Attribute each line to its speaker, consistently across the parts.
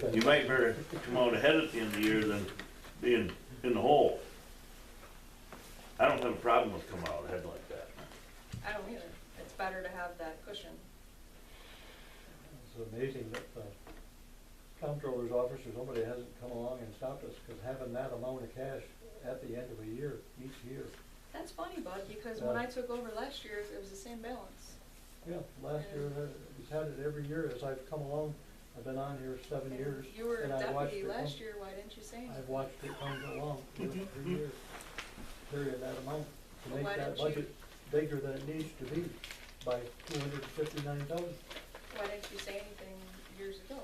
Speaker 1: You might better come out ahead at the end of the year than being in the hole. I don't have a problem with coming out ahead like that.
Speaker 2: I don't either. It's better to have that cushion.
Speaker 3: It's amazing that the comptroller's office or somebody hasn't come along and stopped us, because having that amount of cash at the end of a year, each year.
Speaker 2: That's funny, Bud, because when I took over last year, it was the same balance.
Speaker 3: Yeah, last year, he's had it every year as I've come along. I've been on here 7 years.
Speaker 2: You were
Speaker 3: and I've watched
Speaker 2: deputy
Speaker 3: it come-
Speaker 2: last year, why didn't you say anything?
Speaker 3: I've watched it come along every year, period, that amount, to
Speaker 2: Well,
Speaker 3: make
Speaker 2: why
Speaker 3: that
Speaker 2: didn't you-
Speaker 3: budget bigger than it needs to be by 259,000.
Speaker 2: Why didn't you say anything years ago?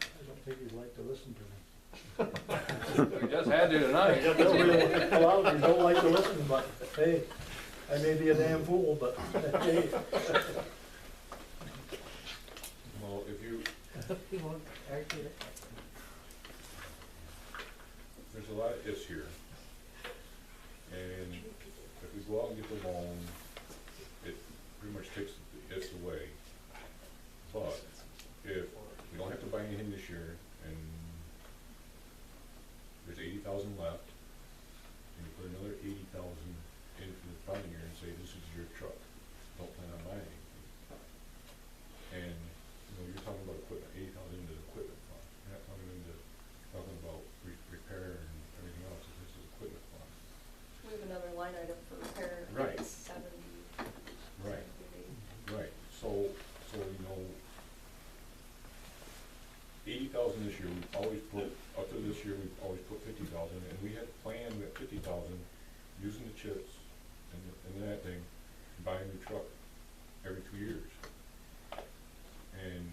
Speaker 3: I don't think he'd like to listen to me.
Speaker 4: We just had to tonight.
Speaker 3: A lot of you don't like to listen, but hey, I may be a damn fool, but hey.
Speaker 5: Well, if you,
Speaker 3: He won't actually.
Speaker 5: there's a lot of ifs here. And if we go out and get the loan, it pretty much takes the ifs away. But if we don't have to buy anything this year and there's 80,000 left, and you put another 80,000 in for the following year and say, this is your truck, don't plan on buying anything. And, you know, you're talking about equipment, 80,000 into the equipment fund. You're not talking about repair and everything else, this is equipment fund.
Speaker 2: We have another line item for repair. I think
Speaker 5: Right.
Speaker 2: it's 70.
Speaker 5: Right.
Speaker 2: 70.
Speaker 5: Right, so, you know, 80,000 this year, we've always put, up to this year, we've always put 50,000, and we had planned at 50,000, using the chips and that thing, buying a new truck every 2 years. And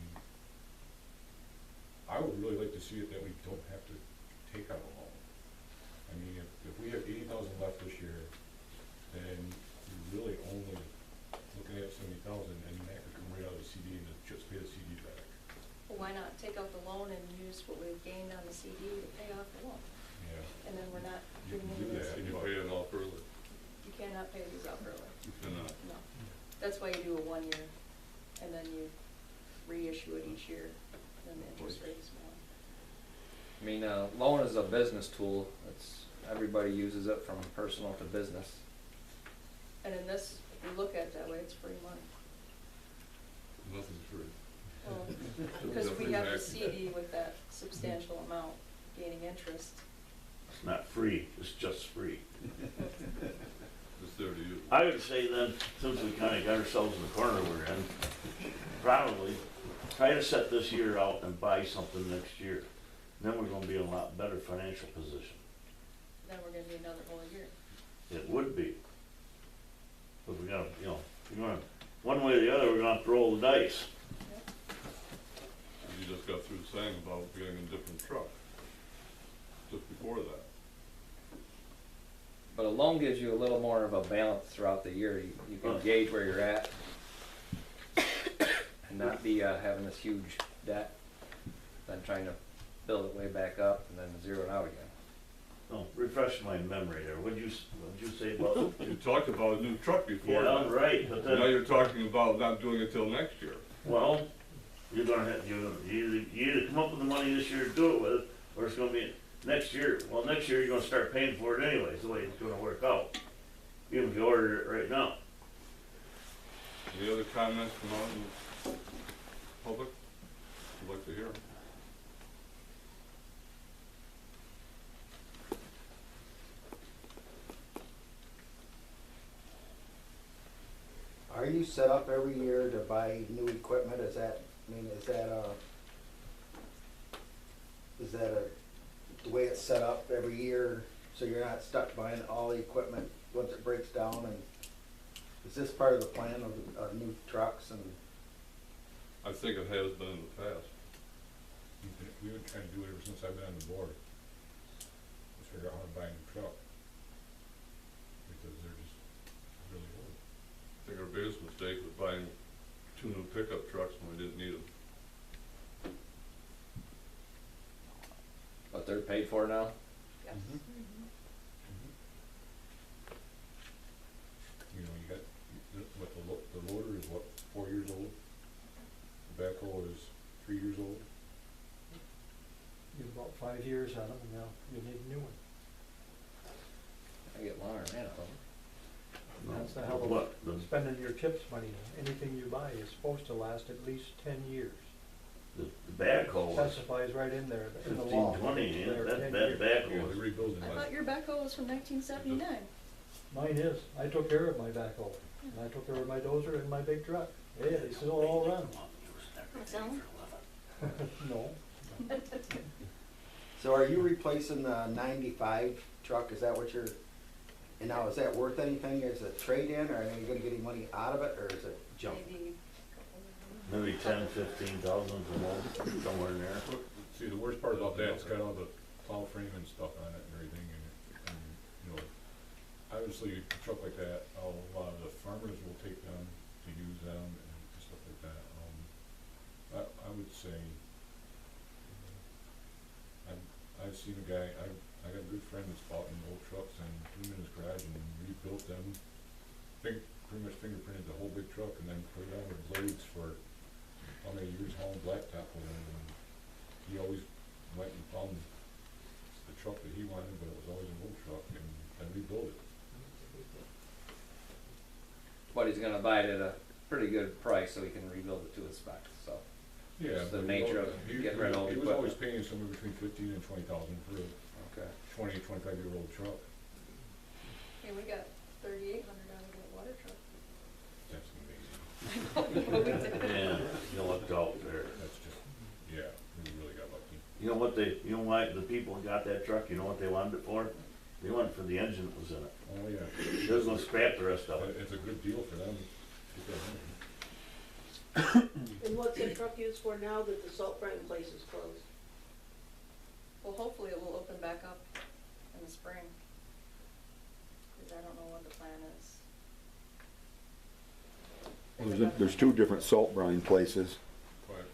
Speaker 5: I would really like to see it that we don't have to take out a loan. I mean, if we have 80,000 left this year, then you're really only looking at 70,000, and that could come right out of the CD and just pay the CD back.
Speaker 2: Well, why not take out the loan and use what we've gained on the CD to pay off the loan?
Speaker 5: Yeah.
Speaker 2: And then we're not
Speaker 5: You
Speaker 2: doing
Speaker 5: can
Speaker 2: any
Speaker 5: do
Speaker 2: of this.
Speaker 5: that.
Speaker 6: And you pay it off early.
Speaker 2: You cannot pay these off early.
Speaker 6: You cannot.
Speaker 2: No. That's why you do a 1 year, and then you reissue it each year, then the interest rate is more.
Speaker 4: I mean, loan is a business tool. It's, everybody uses it from personal to business.
Speaker 2: And in this, if you look at it that way, it's free money.
Speaker 6: Nothing's free.
Speaker 2: Well, because we have the CD with that substantial amount gaining interest.
Speaker 1: It's not free, it's just free.
Speaker 6: It's there to use.
Speaker 1: I would say then, since we kind of got ourselves in the corner we're in, probably try to set this year out and buy something next year. Then we're gonna be in a lot better financial position.
Speaker 2: Then we're gonna be another whole year.
Speaker 1: It would be. But we gotta, you know, you're gonna, one way or the other, we're gonna have to roll the dice.
Speaker 6: You just got through saying about getting a different truck, just before that.
Speaker 4: But a loan gives you a little more of a balance throughout the year. You can gauge where you're at and not be having this huge debt, then trying to build it way back up and then zero it out again.
Speaker 1: Oh, refresh my memory there. What'd you say about?
Speaker 6: You talked about a new truck before.
Speaker 1: Yeah, right, but
Speaker 6: Now
Speaker 1: then,
Speaker 6: you're talking about not doing it till next year.
Speaker 1: well, you're gonna have, you either come up with the money this year to do it with, or it's gonna be next year. Well, next year you're gonna start paying for it anyways, the way it's gonna work out. Even if you order it right now.
Speaker 6: Any other comments from out in the public? I'd like to hear.
Speaker 7: Are you set up every year to buy new equipment? Is that, I mean, is that the way it's set up every year, so you're not stuck buying all the equipment once it breaks down? And is this part of the plan of new trucks? And
Speaker 6: I think it has been in the past.
Speaker 5: We've been trying to do it ever since I've been on the board. Let's figure out how to buy a new truck. Because they're just really old.
Speaker 6: I think our biggest mistake was buying 2 new pickup trucks when we didn't need them.
Speaker 4: But they're paid for now.
Speaker 2: Yes.
Speaker 5: You know, you got, what, the loader is what, 4 years old? The backhoe is 3 years old.
Speaker 3: You've about 5 years on them, and now you need a new one.
Speaker 4: I get longer than that out of them.
Speaker 3: And that's the hell
Speaker 1: What?
Speaker 3: of spending your chips money. Anything you buy is supposed to last at least 10 years.
Speaker 1: The backhoe was
Speaker 3: Specifies right in there, in the
Speaker 1: 15,
Speaker 3: law.
Speaker 1: 20, yeah,
Speaker 3: They're
Speaker 1: that
Speaker 3: 10
Speaker 1: that
Speaker 3: years.
Speaker 5: Yeah,
Speaker 1: backhoe
Speaker 5: they
Speaker 1: was.
Speaker 5: rebuild it.
Speaker 2: I thought your backhoe was from 1979.
Speaker 3: Mine is. I took care of my backhoe, and I took care of my dozer and my big truck. Yeah, they still all run.
Speaker 2: Sell 'em?
Speaker 3: No.
Speaker 7: So are you replacing the 95 truck? Is that what you're, and now is that worth anything as a trade-in, or are you gonna get any money out of it, or is it junk?
Speaker 2: Maybe.
Speaker 1: Maybe 10, 15,000 the most, somewhere in there.
Speaker 5: See, the worst part about that, it's got all the plow frame and stuff on it and everything, and, you know, obviously, a truck like that, a lot of the farmers will take them to use them and stuff like that. I would say, I've seen a guy, I got a good friend that's bought in old trucks and put them in his garage and rebuilt them, pretty much fingerprinted the whole big truck and then put it on with blades for how many years hauling blacktop with him, and he always went and found the truck that he wanted, but it was always an old truck, and rebuilt it.
Speaker 4: But he's gonna buy it at a pretty good price so he can rebuild it to his specs, so.
Speaker 5: Yeah,
Speaker 4: It's the
Speaker 5: but
Speaker 4: nature of
Speaker 5: he
Speaker 4: getting rid of old
Speaker 5: He was always
Speaker 4: equipment.
Speaker 5: paying somewhere between 15 and 20,000 for a
Speaker 4: Okay.
Speaker 5: 20, 25-year-old truck.
Speaker 2: Hey, we got 3,800 out of that water truck.
Speaker 5: That's amazing.
Speaker 1: Yeah, you lucked out there.
Speaker 5: That's just, yeah, we really got lucky.
Speaker 1: You know why the people who got that truck, you know what they wanted it for? They wanted it for the engine that was in it.
Speaker 5: Oh, yeah.
Speaker 1: They was gonna scrap the rest of it.
Speaker 5: It's a good deal for them. Get that money.
Speaker 8: And what's the truck used for now that the salt brine place is closed?
Speaker 2: Well, hopefully it will open back up in the spring. Cause I don't know what the plan is.
Speaker 9: Well, there's two different salt brine places.
Speaker 5: But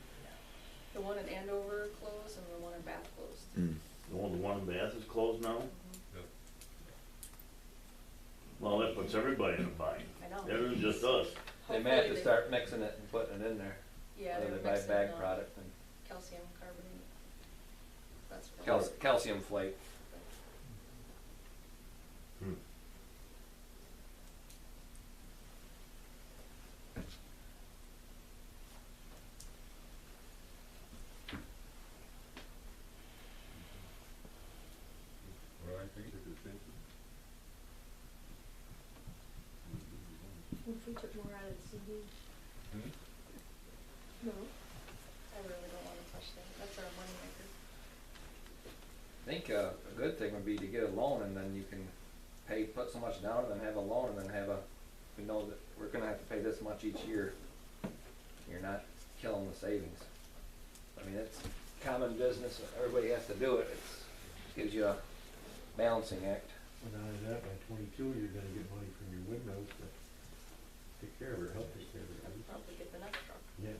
Speaker 2: The one in Andover closed and the one in Bath closed.
Speaker 9: Mm.
Speaker 1: The one in Bath is closed now?
Speaker 2: Mhm.
Speaker 1: Well, that puts everybody in a bind.
Speaker 2: I know.
Speaker 1: It isn't just us.
Speaker 4: They may have
Speaker 2: Hopefully
Speaker 4: to start mixing it and putting it in there.
Speaker 2: Yeah,
Speaker 4: Whether
Speaker 2: they're
Speaker 4: they buy
Speaker 2: mixing,
Speaker 4: bag product and
Speaker 2: calcium carbonate. That's what.
Speaker 4: calcium flake.
Speaker 1: Hmm.
Speaker 5: what I think,
Speaker 8: What if we took more out of the CD?
Speaker 5: hmm?
Speaker 8: No.
Speaker 2: I really don't wanna touch that. That's our moneymaker.
Speaker 4: I think a good thing would be to get a loan and then you can put so much down and then have a loan and then we know that we're gonna have to pay this much each year. You're not killing the savings. I mean, it's common business, everybody has to do it, gives you a balancing act.
Speaker 3: And not only that, by 22, you're gonna get money from your windmills to take care of it, help take care of it.
Speaker 2: Help we get the next truck,
Speaker 3: Yeah.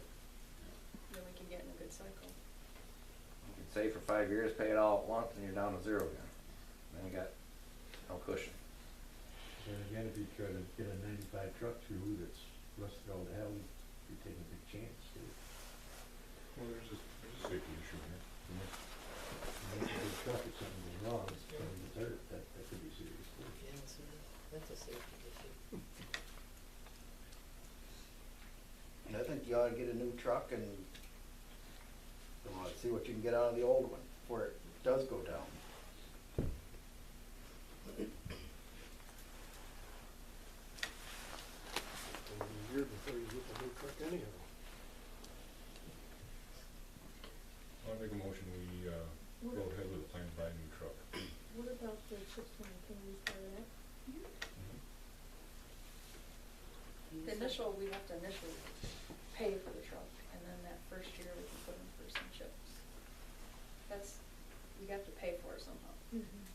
Speaker 2: then we can get in a good cycle.
Speaker 4: You can save for 5 years, pay it all at once, and you're down to zero again. Then you got no cushion.
Speaker 3: Then again, if you try to get a 95 truck through that's rusted all to hell, you're taking a big chance, too.
Speaker 5: Well, there's a safety issue here.
Speaker 3: And if it's a big truck, if something goes wrong, it's going to hurt, that could be serious, too.
Speaker 8: That's a safety issue.
Speaker 7: And I think you ought to get a new truck and, see what you can get out of the old one before it does go down.
Speaker 3: It'll be a year before you get the new truck anyhow.
Speaker 5: I'll make a motion, we, go ahead with the plan to buy a new truck.
Speaker 8: What about the 620, can we repair that?
Speaker 2: The initial, we have to initially pay for the truck, and then that first year we can put in for some chips. That's, we have to pay for it somehow.
Speaker 8: Mm-hmm.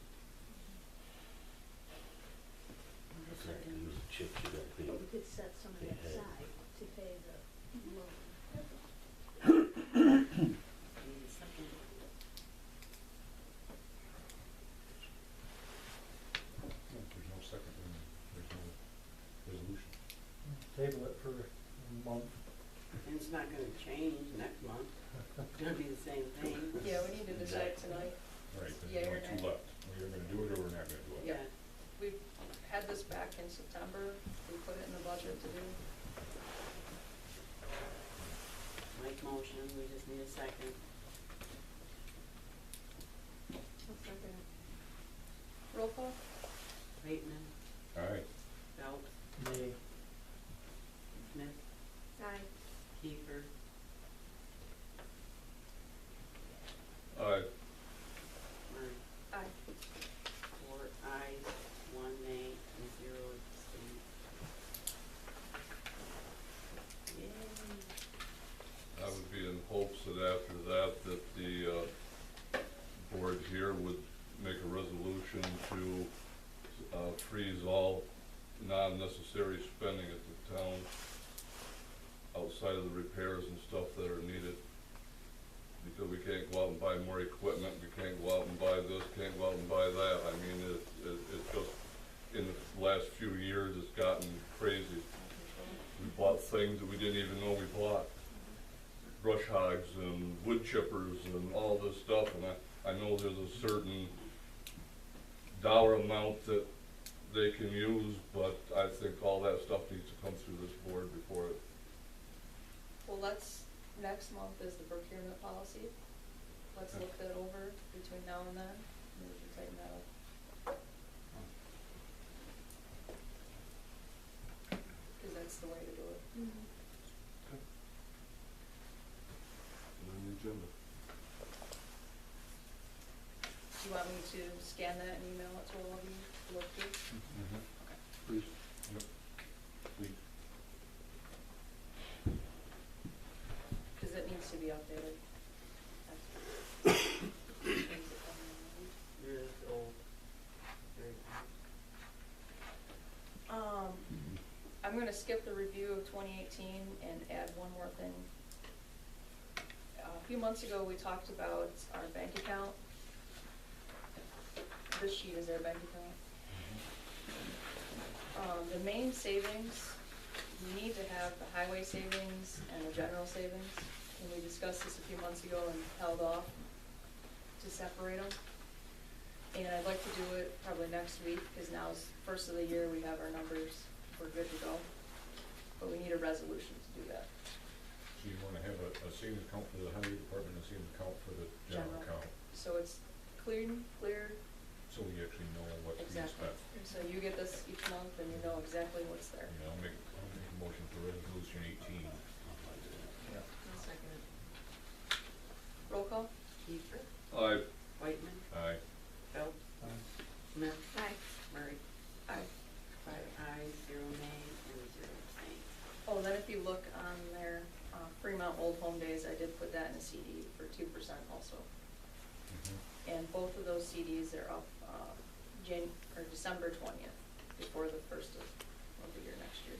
Speaker 1: That's right, 'cause there's chips you gotta pay.
Speaker 8: But we could set some of that
Speaker 1: Yeah.
Speaker 8: aside to pay the loan.
Speaker 5: If there's no second, then there's no resolution.
Speaker 3: Table it for a month.
Speaker 10: And it's not gonna change next month. the same thing.
Speaker 2: Yeah, we need to decide tonight.
Speaker 5: Right,
Speaker 2: Yeah,
Speaker 5: there's
Speaker 2: you're
Speaker 5: only two
Speaker 2: right.
Speaker 5: left. We're either gonna do it or we're not gonna do it.
Speaker 2: Yeah. We had this back in September, we put it in the budget to do.
Speaker 10: Make motion, we just need a second.
Speaker 8: I'll second it.
Speaker 2: Roll call?
Speaker 10: Waitman,
Speaker 5: Alright,
Speaker 10: Phelps,
Speaker 3: Nay.
Speaker 10: Smith,
Speaker 8: Aye.
Speaker 10: Kiefer,
Speaker 6: Aye.
Speaker 10: Murray.
Speaker 2: Aye.
Speaker 10: 4 ayes, 1 nay, and 0 abstain. Yay.
Speaker 6: I would be in hopes that after that the board here would make a resolution to freeze all non-necessary spending at the town outside of the repairs and stuff that are needed. Because we can't go out and buy more equipment, we can't go out and buy this, can't go out and buy that. I mean, it's just, in the last few years, it's gotten crazy. We bought things that we didn't even know we bought. Brush hogs and wood chippers and all this stuff, and I know there's a certain dollar amount that they can use, but I think all that stuff needs to come through this board before it.
Speaker 2: Well, next month is the procurement policy. Let's
Speaker 6: Okay.
Speaker 2: look that over between now and then, and we can tighten that up. Cause that's the way to do it.
Speaker 6: On the agenda.
Speaker 2: Do you want me to scan that and email it to all of you to look through?
Speaker 5: Mm-hmm.
Speaker 2: Okay.
Speaker 6: Please.
Speaker 5: Yep. Please.
Speaker 2: Cause it needs to be updated.
Speaker 10: Yours is old. Very old.
Speaker 2: I'm gonna skip the review of 2018 and add one more thing. A few months ago, we talked about our bank account. This sheet is our bank account. The main savings, we need to have the highway savings and the general savings. And we discussed this a few months ago and held off to separate them. And I'd like to do it probably next week, because now is first of the year, we have our numbers, we're good to go. But we need a resolution to do that.
Speaker 5: So you wanna have a savings account for the highway department and a savings account for the general account,
Speaker 2: So it's clear,
Speaker 5: so we actually know what's being
Speaker 2: exactly.
Speaker 5: spent.
Speaker 2: So you get this each month and you know exactly what's there.
Speaker 5: Yeah, I'll make a motion for resolution 18.
Speaker 4: Yeah.
Speaker 8: I'll second it.
Speaker 2: Roll call?
Speaker 10: Kiefer,
Speaker 6: Aye.
Speaker 10: Waitman,
Speaker 5: Aye.
Speaker 10: Phelps,
Speaker 3: Aye.
Speaker 10: Smith,
Speaker 8: Aye.
Speaker 10: Murray.
Speaker 2: Aye.
Speaker 10: 5 ayes, 0 nays, and 0 abstain.
Speaker 2: Oh, then if you look on there, Fremont Old Home Days, I did put that in a CD for 2% also.
Speaker 5: Mm-hmm.
Speaker 2: And both of those CDs are up, December 20th, before the first of the year next year.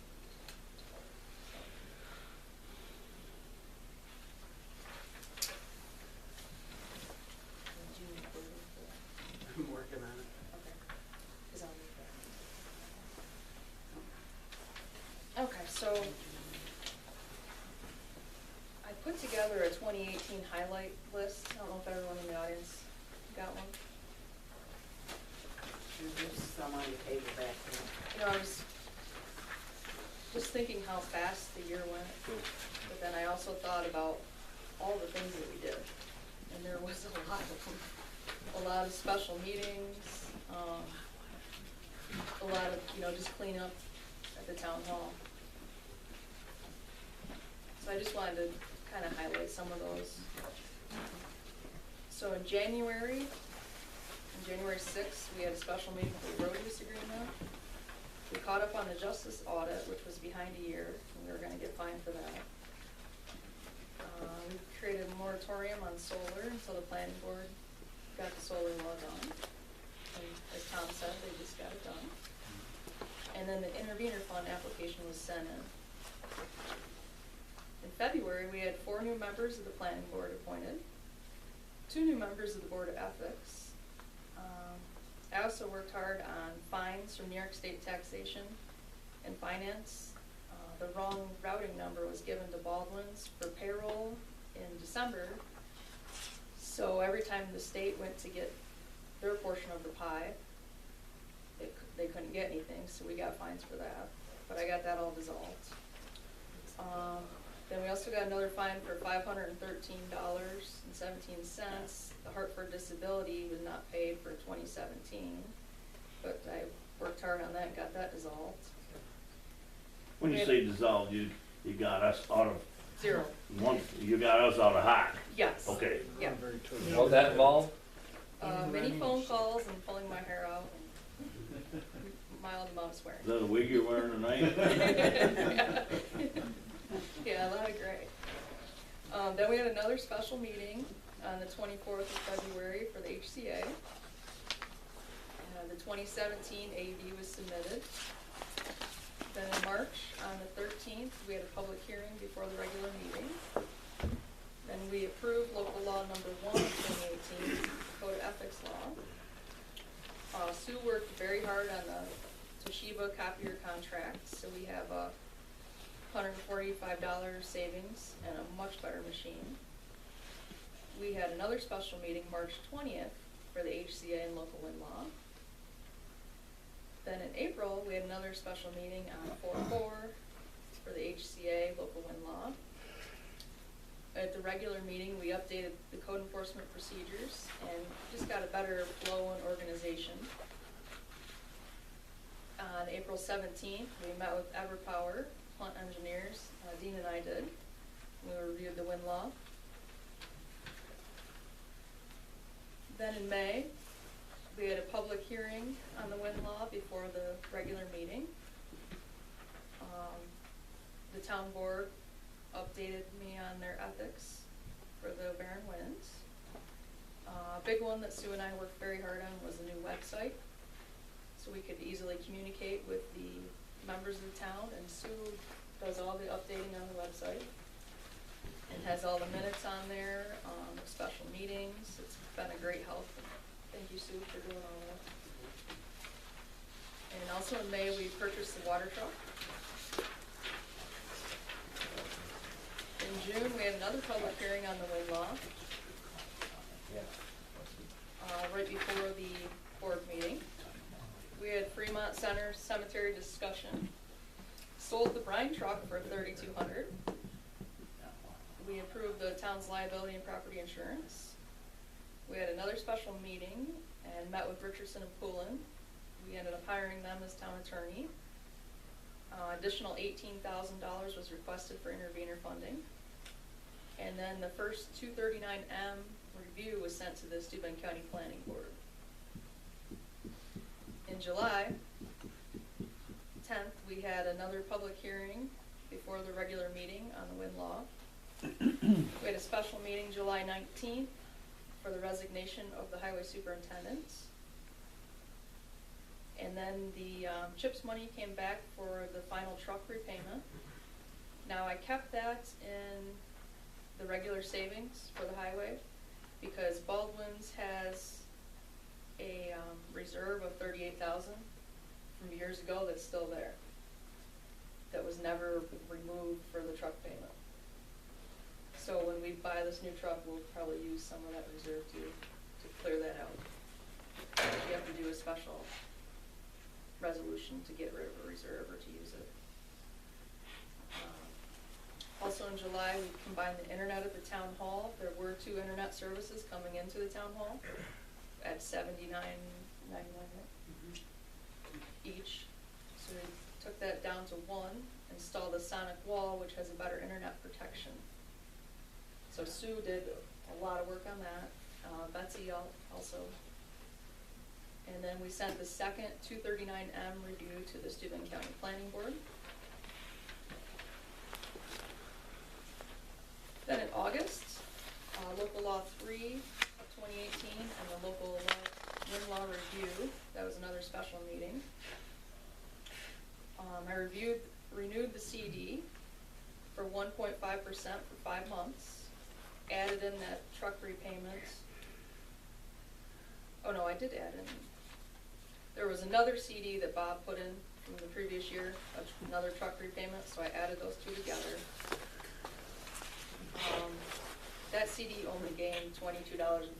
Speaker 2: Did you include them for that?
Speaker 10: I'm working on it.
Speaker 2: Okay, 'cause I'll need that. Okay, so I put together a 2018 highlight list. I don't know if everyone in the audience got one.
Speaker 10: There's some on the table back there.
Speaker 2: You know, I was just thinking how fast the year went, but then I also thought about all the things that we did. And there was a lot of them. A lot of special meetings, a lot of, just cleanup at the town hall. So I just wanted to kind of highlight some of those. So in January 6th, we had a special meeting for the road use agreement. We caught up on the justice audit, which was behind a year, and we were gonna get fined for that. We created a moratorium on solar until the planning board got the solar law done. And as Tom said, they just got it done. And then the intervenor fund application was sent in. In February, we had 4 new members of the planning board appointed, 2 new members of the board of ethics. I also worked hard on fines from New York State Taxation and Finance. The wrong routing number was given to Baldwin's for payroll in December, every time the state went to get their portion of the pie, they couldn't get anything, so we got fines for that, but I got that all dissolved. Then we also got another fine for $513.17. The Hartford disability was not paid for 2017, but I worked hard on that and got that dissolved.
Speaker 1: When you say dissolved, you got us out of,
Speaker 2: Zero.
Speaker 1: you got us out of hock.
Speaker 2: Yes.
Speaker 1: Okay.
Speaker 2: Yeah.
Speaker 4: What was that involved?
Speaker 2: Many phone calls and pulling my hair out and mild amount of swearing.
Speaker 1: Is that a wig you're wearing tonight?
Speaker 2: Yeah, a lot of gray. Then we had another special meeting on the 24th of February for the HCA. The 2017 AUD was submitted. Then in March, on the 13th, we had a public hearing before the regular meeting. Then we approved local law number 1 of 2018, Code of Ethics Law. Sue worked very hard on the Toshiba copier contract, so we have a $145 savings and a much better machine. We had another special meeting March 20th for the HCA and local wind law. Then in April, we had another special meeting on 4/4 for the HCA local wind law. At the regular meeting, we updated the code enforcement procedures and just got a better flow and organization. On April 17th, we met with EverPower, Plant Engineers, Dean and I did. We reviewed the wind law. Then in May, we had a public hearing on the wind law before the regular meeting. The town board updated me on their ethics for the Barren Winds. A big one that Sue and I worked very hard on was a new website, so we could easily communicate with the members of the town, and Sue does all the updating on the website and has all the minutes on there, special meetings. It's been a great help. Thank you, Sue, for doing all that. And also in May, we purchased the water truck. In June, we had another public hearing on the wind law. Right before the board meeting. We had Fremont Center Cemetery discussion. Sold the brine truck for $3,200. We approved the town's liability and property insurance. We had another special meeting and met with Richardson and Poulin. We ended up hiring them as town attorney. Additional $18,000 was requested for intervenor funding. And then the first 239M review was sent to the Steuben County Planning Board. In July 10th, we had another public hearing before the regular meeting on the wind law. We had a special meeting July 19th for the resignation of the highway superintendent. And then the CHIPS money came back for the final truck repayment. Now I kept that in the regular savings for the highway because Baldwin's has a reserve of $38,000 from years ago that's still there. That was never removed for the truck payment. So when we buy this new truck, we'll probably use some of that reserve to clear that out. You have to do a special resolution to get rid of a reserve or to use it. Also in July, we combined the internet at the town hall. There were 2 internet services coming into the town hall at $79.99 each. So we took that down to 1, installed a sonic wall, which has a better internet protection. So Sue did a lot of work on that, Betsy also. And then we sent the second 239M review to the Steuben County Planning Board. Then in August, Local Law 3 of 2018 and the Local Wind Law Review, that was another special meeting. I renewed the CD for 1.5% for 5 months, added in that truck repayment. Oh no, I did add in. There was another CD that Bob put in from the previous year, another truck repayment, so I added those 2 together. That CD only gained $22.40.